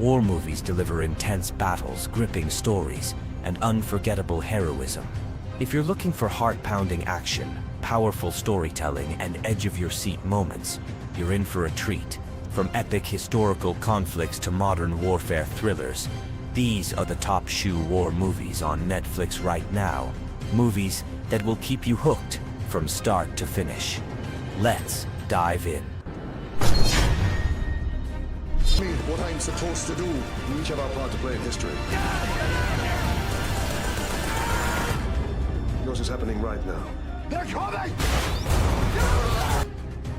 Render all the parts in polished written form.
War movies deliver intense battles, gripping stories, and unforgettable heroism. If you're looking for heart-pounding action, powerful storytelling, and edge-of-your-seat moments, you're in for a treat. From epic historical conflicts to modern warfare thrillers, these are the top shoe war movies on Netflix right now. Movies that will keep you hooked from start to finish. Let's dive in. Me, what I'm supposed to do. We each have our part to play in history. Yours is happening right now. They're coming!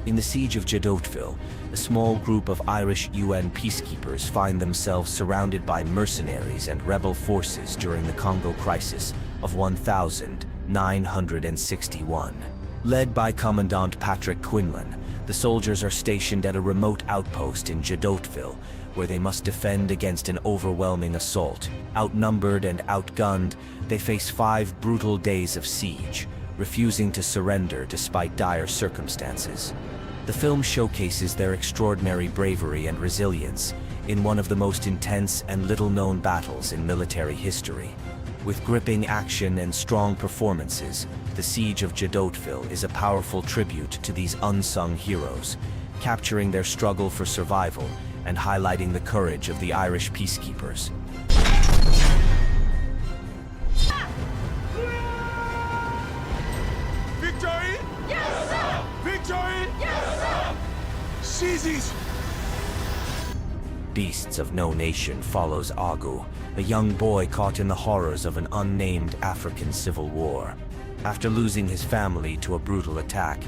In the siege of Jadotville, a small group of Irish UN peacekeepers find themselves surrounded by mercenaries and rebel forces during the Congo crisis of 1961. Led by Commandant Patrick Quinlan, the soldiers are stationed at a remote outpost in Jadotville, where they must defend against an overwhelming assault. Outnumbered and outgunned, they face 5 brutal days of siege, refusing to surrender despite dire circumstances. The film showcases their extraordinary bravery and resilience in one of the most intense and little-known battles in military history. With gripping action and strong performances, The Siege of Jadotville is a powerful tribute to these unsung heroes, capturing their struggle for survival and highlighting the courage of the Irish peacekeepers. Victory! Yes, sir! Victory! Yes, sir! Seize! Beasts of No Nation follows Agu, a young boy caught in the horrors of an unnamed African civil war. After losing his family to a brutal attack,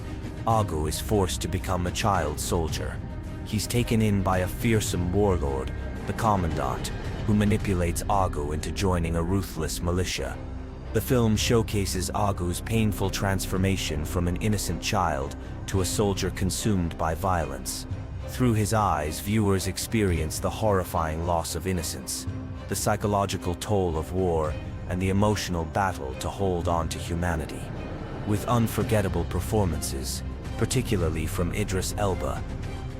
Agu is forced to become a child soldier. He's taken in by a fearsome warlord, the Commandant, who manipulates Agu into joining a ruthless militia. The film showcases Agu's painful transformation from an innocent child to a soldier consumed by violence. Through his eyes, viewers experience the horrifying loss of innocence, the psychological toll of war, and the emotional battle to hold on to humanity. With unforgettable performances, particularly from Idris Elba,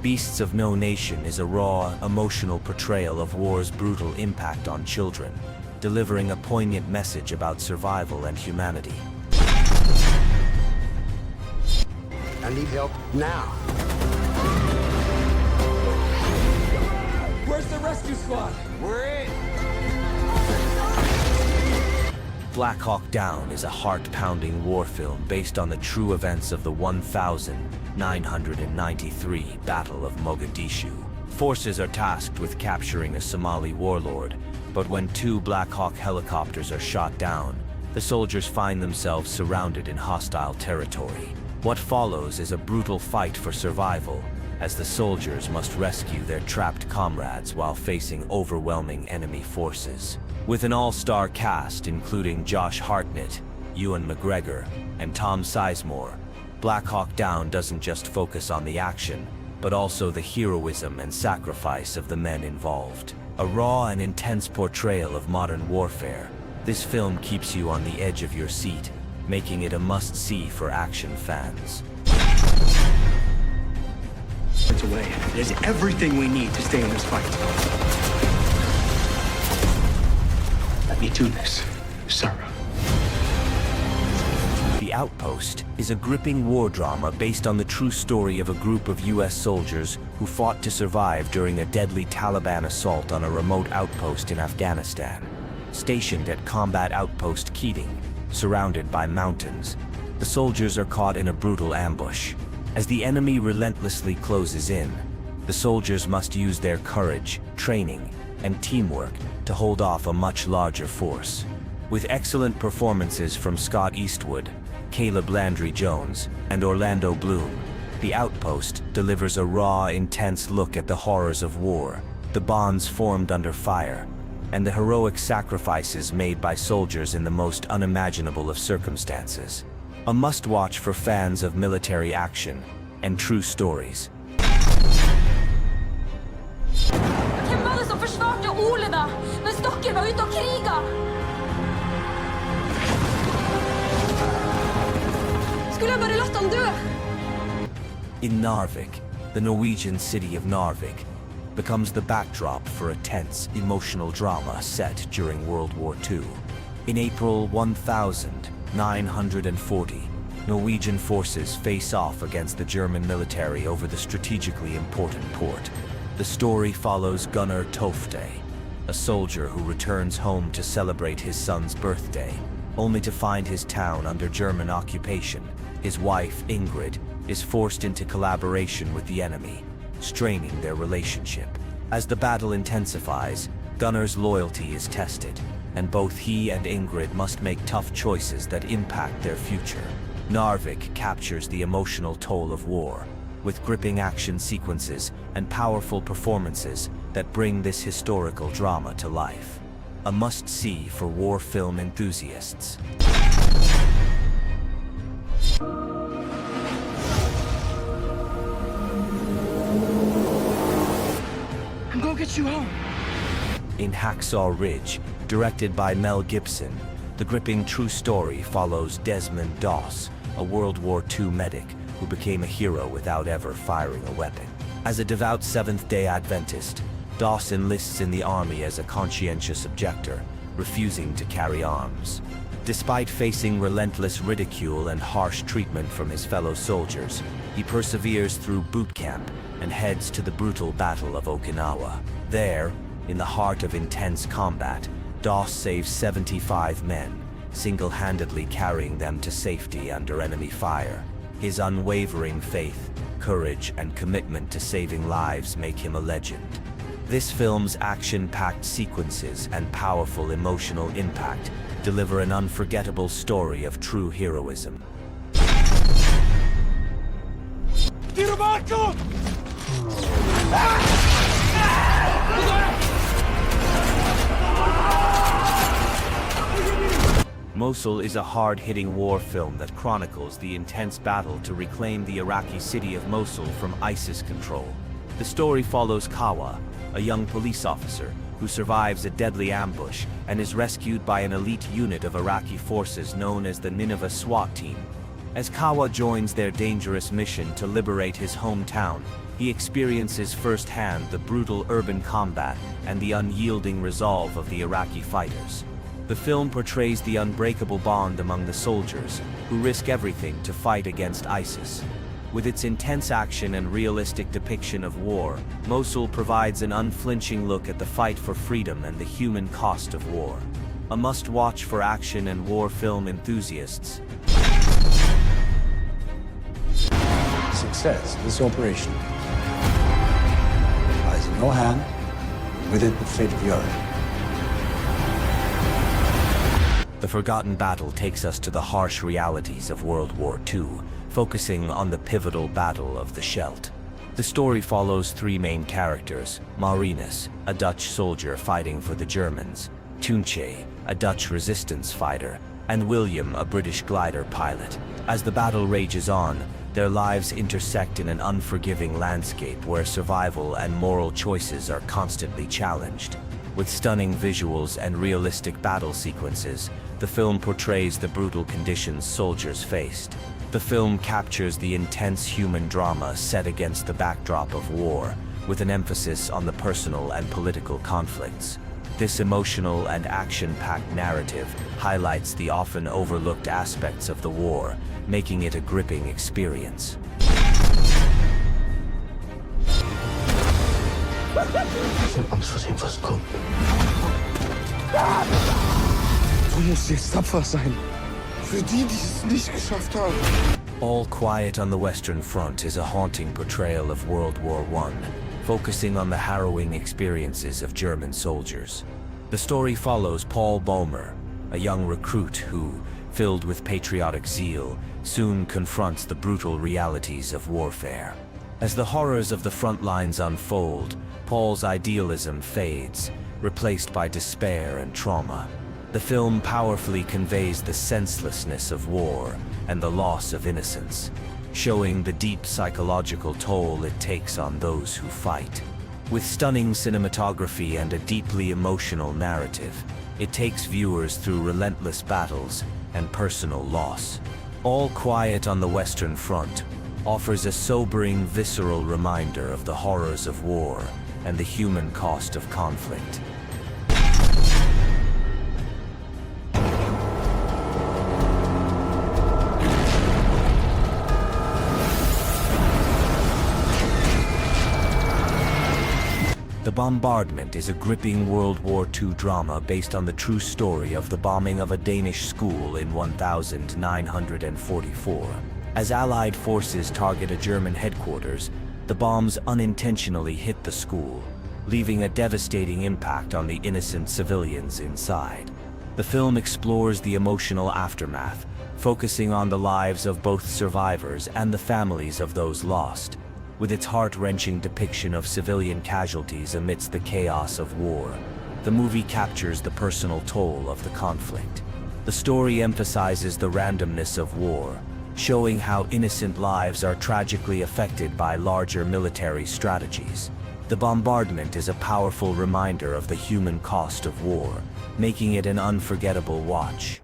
Beasts of No Nation is a raw, emotional portrayal of war's brutal impact on children, delivering a poignant message about survival and humanity. I need help now. Where's the rescue squad? We're in! Black Hawk Down is a heart-pounding war film based on the true events of the 1993 Battle of Mogadishu. Forces are tasked with capturing a Somali warlord, but when 2 Black Hawk helicopters are shot down, the soldiers find themselves surrounded in hostile territory. What follows is a brutal fight for survival, as the soldiers must rescue their trapped comrades while facing overwhelming enemy forces. With an all-star cast including Josh Hartnett, Ewan McGregor, and Tom Sizemore, Black Hawk Down doesn't just focus on the action, but also the heroism and sacrifice of the men involved. A raw and intense portrayal of modern warfare, this film keeps you on the edge of your seat, making it a must-see for action fans. It's away. There's everything we need to stay in this fight. Let me do this, Sarah. The Outpost is a gripping war drama based on the true story of a group of US soldiers who fought to survive during a deadly Taliban assault on a remote outpost in Afghanistan. Stationed at Combat Outpost Keating, surrounded by mountains, the soldiers are caught in a brutal ambush. As the enemy relentlessly closes in, the soldiers must use their courage, training, and teamwork to hold off a much larger force. With excellent performances from Scott Eastwood, Caleb Landry Jones, and Orlando Bloom, The Outpost delivers a raw, intense look at the horrors of war, the bonds formed under fire, and the heroic sacrifices made by soldiers in the most unimaginable of circumstances. A must-watch for fans of military action and true stories. Hvem var det som forsvarte Ole da, mens dere var ute og kriga? Skulle jeg bare latt han dø? In Narvik, the Norwegian city of Narvik, becomes the backdrop for a tense, emotional drama set during World War II. In April 1940, Norwegian forces face off against the German military over the strategically important port. The story follows Gunnar Tofte, a soldier who returns home to celebrate his son's birthday, only to find his town under German occupation. His wife, Ingrid, is forced into collaboration with the enemy, straining their relationship. As the battle intensifies, Gunnar's loyalty is tested, and both he and Ingrid must make tough choices that impact their future. Narvik captures the emotional toll of war, with gripping action sequences and powerful performances that bring this historical drama to life. A must-see for war film enthusiasts. I'm gonna get you home. In Hacksaw Ridge, directed by Mel Gibson, the gripping true story follows Desmond Doss, a World War II medic who became a hero without ever firing a weapon. As a devout Seventh-day Adventist, Doss enlists in the army as a conscientious objector, refusing to carry arms. Despite facing relentless ridicule and harsh treatment from his fellow soldiers, he perseveres through boot camp and heads to the brutal Battle of Okinawa. There, in the heart of intense combat, Doss saves 75 men, single-handedly carrying them to safety under enemy fire. His unwavering faith, courage, and commitment to saving lives make him a legend. This film's action-packed sequences and powerful emotional impact deliver an unforgettable story of true heroism. Tiro Marco! Mosul is a hard-hitting war film that chronicles the intense battle to reclaim the Iraqi city of Mosul from ISIS control. The story follows Kawa, a young police officer who survives a deadly ambush and is rescued by an elite unit of Iraqi forces known as the Nineveh SWAT team. As Kawa joins their dangerous mission to liberate his hometown, he experiences firsthand the brutal urban combat and the unyielding resolve of the Iraqi fighters. The film portrays the unbreakable bond among the soldiers, who risk everything to fight against ISIS. With its intense action and realistic depiction of war, Mosul provides an unflinching look at the fight for freedom and the human cost of war. A must-watch for action and war film enthusiasts. Success of this operation lies in your hand, and with it the fate of Europe. The Forgotten Battle takes us to the harsh realities of World War II, focusing on the pivotal Battle of the Scheldt. The story follows three main characters: Marinus, a Dutch soldier fighting for the Germans; Tunche, a Dutch resistance fighter; and William, a British glider pilot. As the battle rages on, their lives intersect in an unforgiving landscape where survival and moral choices are constantly challenged. With stunning visuals and realistic battle sequences, the film portrays the brutal conditions soldiers faced. The film captures the intense human drama set against the backdrop of war, with an emphasis on the personal and political conflicts. This emotional and action-packed narrative highlights the often overlooked aspects of the war, making it a gripping experience. Du musst jetzt tapfer sein. Für die, die es nicht geschafft haben. All Quiet on the Western Front is a haunting portrayal of World War I, focusing on the harrowing experiences of German soldiers. The story follows Paul Boehmer, a young recruit who, filled with patriotic zeal, soon confronts the brutal realities of warfare. As the horrors of the front lines unfold, Paul's idealism fades, replaced by despair and trauma. The film powerfully conveys the senselessness of war and the loss of innocence, showing the deep psychological toll it takes on those who fight. With stunning cinematography and a deeply emotional narrative, it takes viewers through relentless battles and personal loss. All Quiet on the Western Front offers a sobering, visceral reminder of the horrors of war and the human cost of conflict. The Bombardment is a gripping World War II drama based on the true story of the bombing of a Danish school in 1944. As Allied forces target a German headquarters, the bombs unintentionally hit the school, leaving a devastating impact on the innocent civilians inside. The film explores the emotional aftermath, focusing on the lives of both survivors and the families of those lost. With its heart-wrenching depiction of civilian casualties amidst the chaos of war, the movie captures the personal toll of the conflict. The story emphasizes the randomness of war, showing how innocent lives are tragically affected by larger military strategies. The Bombardment is a powerful reminder of the human cost of war, making it an unforgettable watch.